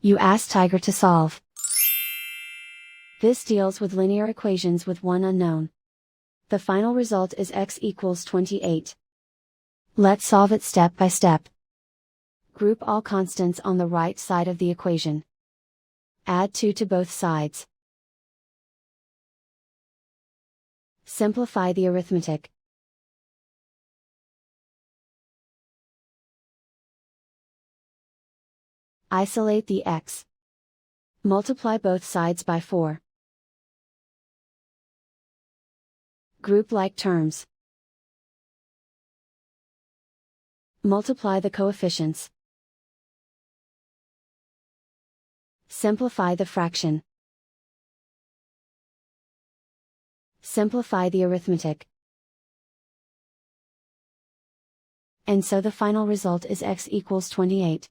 You ask Tiger to solve. This deals with linear equations with one unknown. The final result is x equals 28. Let's solve it step by step. Group all constants on the right side of the equation. Add 2 to both sides. Simplify the arithmetic. Isolate the x. Multiply both sides by 4. Group like terms. Multiply the coefficients. Simplify the fraction. Simplify the arithmetic. And so the final result is x equals 28.